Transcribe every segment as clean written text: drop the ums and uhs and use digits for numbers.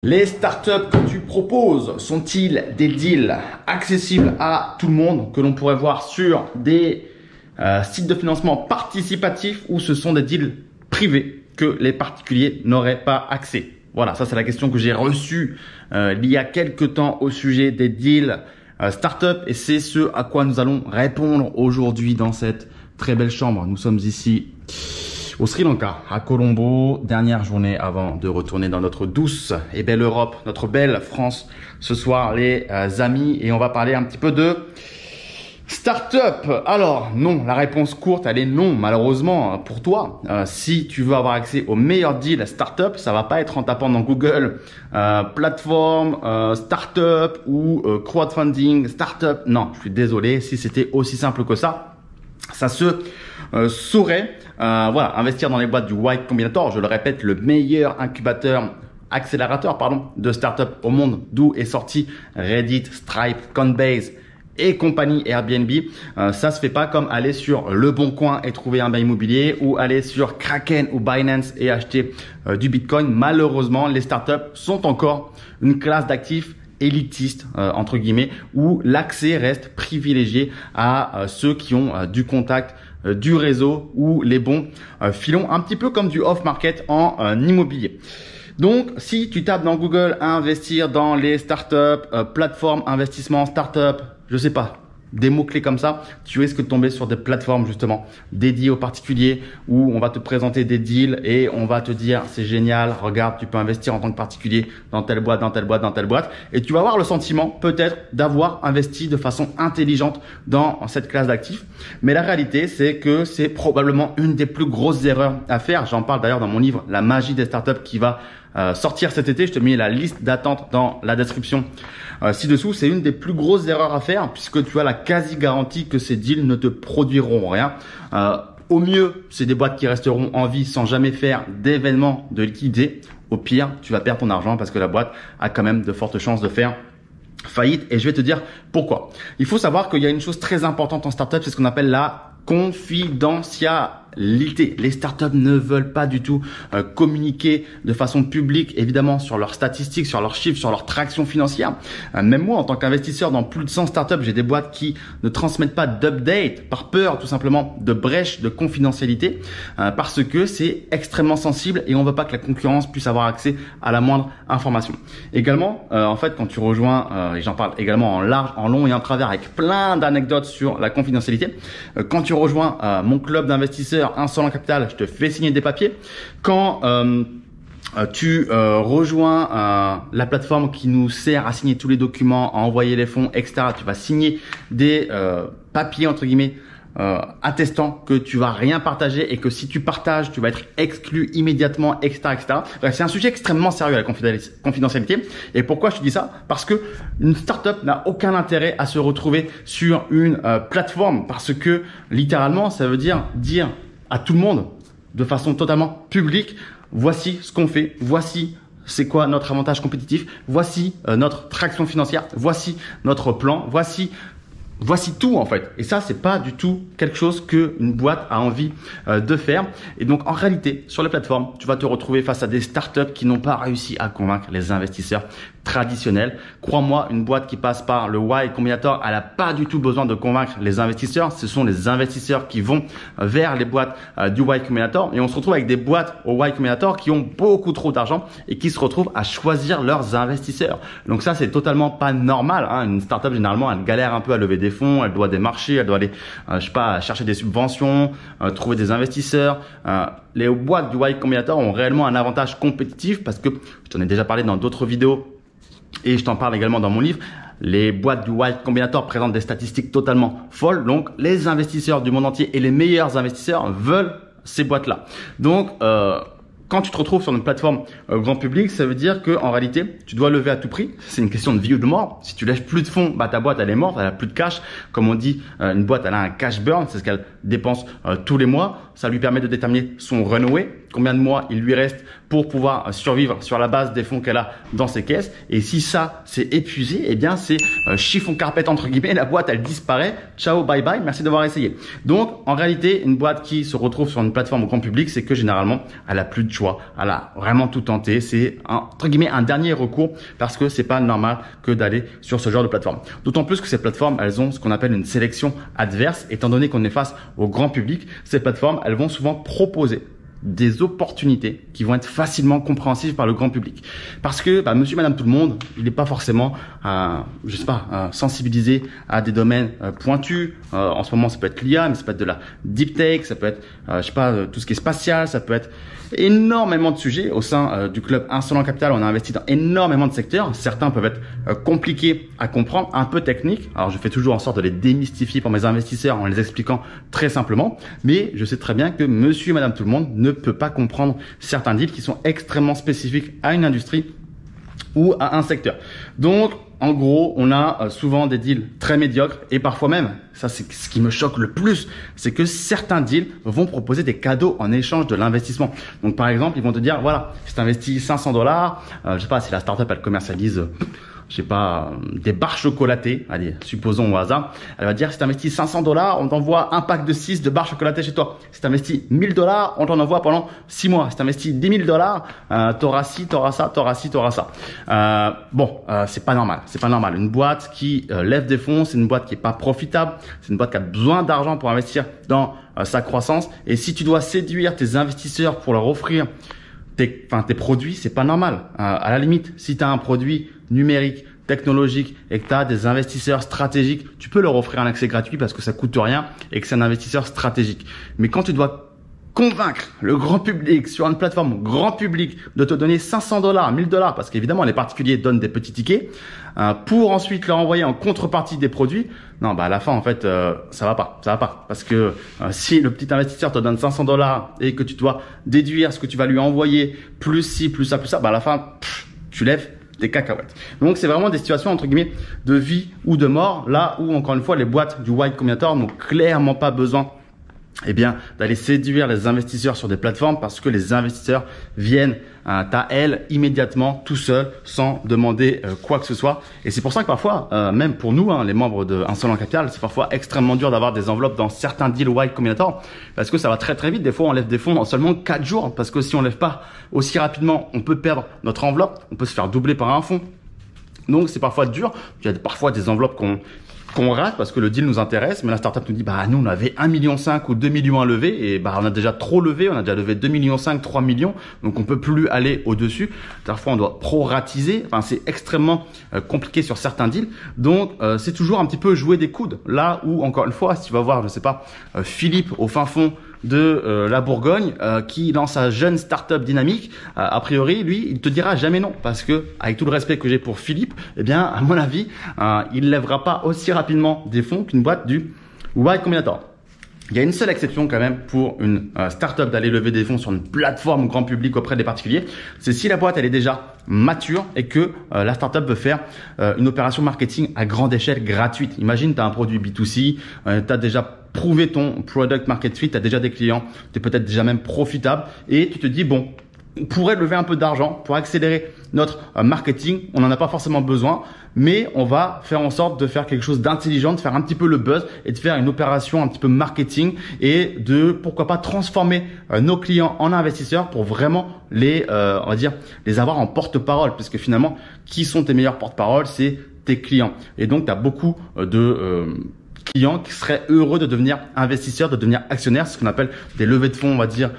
Les startups que tu proposes sont-ils des deals accessibles à tout le monde que l'on pourrait voir sur des sites de financement participatifs ou ce sont des deals privés que les particuliers n'auraient pas accès? Voilà, ça c'est la question que j'ai reçue il y a quelques temps au sujet des deals startups et c'est ce à quoi nous allons répondre aujourd'hui dans cette très belle chambre. Nous sommes ici au Sri Lanka, à Colombo, dernière journée avant de retourner dans notre douce et belle Europe, notre belle France. Ce soir, les amis, et on va parler un petit peu de start-up. Alors, non, la réponse courte, elle est non, malheureusement, pour toi. Si tu veux avoir accès aux meilleurs deals start-up, ça va pas être en tapant dans Google plateforme, start-up ou crowdfunding, start-up. Non, je suis désolé, si c'était aussi simple que ça se saurait. Voilà, investir dans les boîtes du Y Combinator, je le répète, le meilleur accélérateur de start-up au monde, d'où est sorti Reddit, Stripe, Coinbase et compagnie Airbnb. Ça se fait pas comme aller sur Le Bon Coin et trouver un bien immobilier ou aller sur Kraken ou Binance et acheter du Bitcoin. Malheureusement, les startups sont encore une classe d'actifs élitiste entre guillemets où l'accès reste privilégié à ceux qui ont du contact, du réseau ou les bons filons, un petit peu comme du off-market en immobilier. Donc, si tu tapes dans Google investir dans les startups, plateforme investissement startup, je sais pas, des mots-clés comme ça, tu risques de tomber sur des plateformes justement dédiées aux particuliers où on va te présenter des deals et on va te dire c'est génial, regarde, tu peux investir en tant que particulier dans telle boîte, dans telle boîte, dans telle boîte et tu vas avoir le sentiment peut-être d'avoir investi de façon intelligente dans cette classe d'actifs. Mais la réalité, c'est que c'est probablement une des plus grosses erreurs à faire. J'en parle d'ailleurs dans mon livre La magie des startups qui va sortir cet été. Je te mets la liste d'attente dans la description ci-dessous. C'est une des plus grosses erreurs à faire puisque tu as la quasi-garantie que ces deals ne te produiront rien. Au mieux, c'est des boîtes qui resteront en vie sans jamais faire d'événements de liquidité. Au pire, tu vas perdre ton argent parce que la boîte a quand même de fortes chances de faire faillite. Et je vais te dire pourquoi. Il faut savoir qu'il y a une chose très importante en startup, c'est ce qu'on appelle la confidentialité. Les startups ne veulent pas du tout communiquer de façon publique, évidemment, sur leurs statistiques, sur leurs chiffres, sur leur traction financière. Même moi, en tant qu'investisseur dans plus de 100 startups, j'ai des boîtes qui ne transmettent pas d'update par peur, tout simplement, de brèche de confidentialité, parce que c'est extrêmement sensible et on ne veut pas que la concurrence puisse avoir accès à la moindre information. Également, en fait, quand tu rejoins, et j'en parle également en large, en long et en travers, avec plein d'anecdotes sur la confidentialité, quand tu rejoins mon club d'investisseurs Insolent Capital, je te fais signer des papiers. Quand tu rejoins la plateforme qui nous sert à signer tous les documents, à envoyer les fonds, etc., tu vas signer des papiers entre guillemets attestant que tu vas rien partager et que si tu partages, tu vas être exclu immédiatement, etc., etc. Bref, c'est un sujet extrêmement sérieux la confidentialité. Et pourquoi je te dis ça? Parce que une startup n'a aucun intérêt à se retrouver sur une plateforme parce que littéralement, ça veut dire à tout le monde de façon totalement publique, voici ce qu'on fait, voici c'est quoi notre avantage compétitif, voici notre traction financière, voici notre plan, voici tout en fait. Et ça, c'est pas du tout quelque chose qu'une boîte a envie de faire. Et donc, en réalité, sur les plateformes, tu vas te retrouver face à des startups qui n'ont pas réussi à convaincre les investisseurs traditionnels. Crois-moi, une boîte qui passe par le Y Combinator, elle n'a pas du tout besoin de convaincre les investisseurs. Ce sont les investisseurs qui vont vers les boîtes du Y Combinator. Et on se retrouve avec des boîtes au Y Combinator qui ont beaucoup trop d'argent et qui se retrouvent à choisir leurs investisseurs. Donc ça, c'est totalement pas normal, hein. Une startup, généralement, elle galère un peu à lever des fonds, elle doit démarcher, elle doit aller, je sais pas, chercher des subventions, trouver des investisseurs. Les boîtes du Y Combinator ont réellement un avantage compétitif parce que je t'en ai déjà parlé dans d'autres vidéos et je t'en parle également dans mon livre. Les boîtes du Y Combinator présentent des statistiques totalement folles. Donc, les investisseurs du monde entier et les meilleurs investisseurs veulent ces boîtes-là. Donc, quand tu te retrouves sur une plateforme grand public, ça veut dire que en réalité, tu dois lever à tout prix. C'est une question de vie ou de mort. Si tu lèves plus de fonds, bah ta boîte elle est morte, elle a plus de cash. Comme on dit, une boîte elle a un cash burn, c'est ce qu'elle dépense tous les mois. Ça lui permet de déterminer son runway, combien de mois il lui reste pour pouvoir survivre sur la base des fonds qu'elle a dans ses caisses. Et si ça c'est épuisé, eh bien c'est chiffon carpette entre guillemets, la boîte elle disparaît, ciao bye bye, merci d'avoir essayé. Donc en réalité une boîte qui se retrouve sur une plateforme au grand public, c'est que généralement elle a plus de choix, elle a vraiment tout tenté, c'est entre guillemets un dernier recours parce que c'est pas normal que d'aller sur ce genre de plateforme. D'autant plus que ces plateformes elles ont ce qu'on appelle une sélection adverse, étant donné qu'on est face au grand public, ces plateformes elles vont souvent proposer des opportunités qui vont être facilement compréhensibles par le grand public. Parce que monsieur, madame, tout le monde, il n'est pas forcément, je sais pas, sensibilisé à des domaines pointus. En ce moment, ça peut être l'IA, mais ça peut être de la deep tech, ça peut être, je sais pas, tout ce qui est spatial, ça peut être énormément de sujets. Au sein du club Insolent Capital, on a investi dans énormément de secteurs. Certains peuvent être compliqués à comprendre, un peu techniques. Alors, je fais toujours en sorte de les démystifier pour mes investisseurs en les expliquant très simplement. Mais je sais très bien que monsieur, madame, tout le monde ne peut pas comprendre certains deals qui sont extrêmement spécifiques à une industrie ou à un secteur. Donc, en gros, on a souvent des deals très médiocres et parfois même, ça c'est ce qui me choque le plus, c'est que certains deals vont proposer des cadeaux en échange de l'investissement. Donc, par exemple, ils vont te dire, voilà, si tu investis $500, je sais pas, si la startup elle commercialise je sais pas, des barres chocolatées, allez, supposons au hasard, elle va dire si tu investis $500, on t'envoie un pack de 6 de barres chocolatées chez toi. Si tu investis $1000, on t'en envoie pendant 6 mois. Si tu investis $10 000, t'auras ci, t'auras ça, t'auras ci, t'auras ça. C'est pas normal, c'est pas normal. Une boîte qui lève des fonds, c'est une boîte qui est pas profitable, c'est une boîte qui a besoin d'argent pour investir dans sa croissance. Et si tu dois séduire tes investisseurs pour leur offrir tes produits, c'est pas normal. À la limite, si tu as un produit numérique, technologique et que tu as des investisseurs stratégiques, tu peux leur offrir un accès gratuit parce que ça coûte rien et que c'est un investisseur stratégique. Mais quand tu dois convaincre le grand public sur une plateforme grand public de te donner $500, $1000, parce qu'évidemment les particuliers donnent des petits tickets, pour ensuite leur envoyer en contrepartie des produits, non, à la fin en fait ça va pas, parce que si le petit investisseur te donne $500 et que tu dois déduire ce que tu vas lui envoyer plus ci, plus ça, à la fin tu lèves des cacahuètes. Donc c'est vraiment des situations entre guillemets de vie ou de mort, là où encore une fois les boîtes du Y Combinator n'ont clairement pas besoin d'aller séduire les investisseurs sur des plateformes parce que les investisseurs viennent à elles immédiatement tout seuls sans demander quoi que ce soit. Et c'est pour ça que parfois, même pour nous, les membres de Insolent Capital, c'est parfois extrêmement dur d'avoir des enveloppes dans certains deals Y Combinator parce que ça va très très vite. Des fois, on lève des fonds en seulement 4 jours parce que si on lève pas aussi rapidement, on peut perdre notre enveloppe, on peut se faire doubler par un fonds. Donc c'est parfois dur. Il y a parfois des enveloppes qu'on rate parce que le deal nous intéresse, mais la startup nous dit nous on avait 1,5 million ou 2 millions à lever et on a déjà trop levé, on a déjà levé 2,5 millions, 3 millions, donc on peut plus aller au-dessus. Parfois on doit proratiser, c'est extrêmement compliqué sur certains deals. Donc c'est toujours un petit peu jouer des coudes. Là où encore une fois, si tu vas voir, je sais pas, Philippe au fin fond de la Bourgogne qui lance sa jeune startup dynamique, a priori lui il te dira jamais non parce que avec tout le respect que j'ai pour Philippe, à mon avis il lèvera pas aussi rapidement des fonds qu'une boîte du Y Combinator. Il y a une seule exception quand même pour une startup d'aller lever des fonds sur une plateforme grand public auprès des particuliers, c'est si la boîte elle est déjà mature et que la startup veut faire une opération marketing à grande échelle gratuite. Imagine tu as un produit B2C, tu as déjà prouvé ton product market fit, tu as déjà des clients, tu es peut-être déjà même profitable et tu te dis on pourrait lever un peu d'argent pour accélérer notre marketing. On n'en a pas forcément besoin, mais on va faire en sorte de faire quelque chose d'intelligent, de faire un petit peu le buzz et de faire une opération un petit peu marketing et de, pourquoi pas, transformer nos clients en investisseurs pour vraiment les, on va dire, les avoir en porte-parole. Parce que finalement, qui sont tes meilleurs porte-parole? C'est tes clients. Et donc, tu as beaucoup de clients qui seraient heureux de devenir investisseurs, de devenir actionnaires, ce qu'on appelle des levées de fonds, on va dire,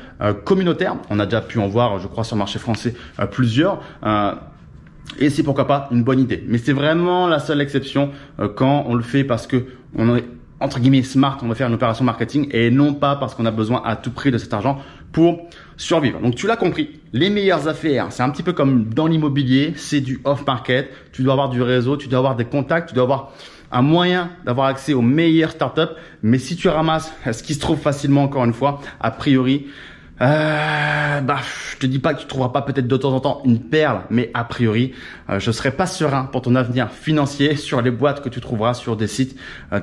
communautaires. On a déjà pu en voir, je crois, sur le marché français plusieurs. Et c'est pourquoi pas une bonne idée. Mais c'est vraiment la seule exception quand on le fait parce que on est entre guillemets smart, on va faire une opération marketing et non pas parce qu'on a besoin à tout prix de cet argent pour survivre. Donc tu l'as compris, les meilleures affaires, c'est un petit peu comme dans l'immobilier, c'est du off-market. Tu dois avoir du réseau, tu dois avoir des contacts, tu dois avoir un moyen d'avoir accès aux meilleures startups. Mais si tu ramasses ce qui se trouve facilement, encore une fois, a priori, Je te dis pas que tu trouveras pas peut-être de temps en temps une perle, mais a priori, je serais pas serein pour ton avenir financier sur les boîtes que tu trouveras sur des sites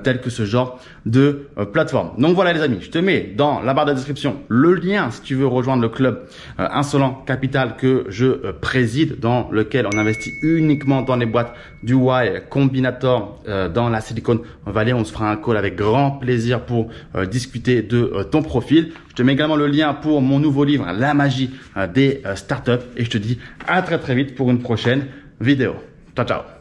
tels que ce genre de plateforme. Donc voilà les amis, je te mets dans la barre de description le lien si tu veux rejoindre le club Insolent Capital que je préside, dans lequel on investit uniquement dans les boîtes du Y Combinator dans la Silicon Valley. On se fera un call avec grand plaisir pour discuter de ton profil. Je te mets également le lien pour mon nouveau livre, La magie des startups. Et je te dis à très vite pour une prochaine vidéo. Ciao, ciao.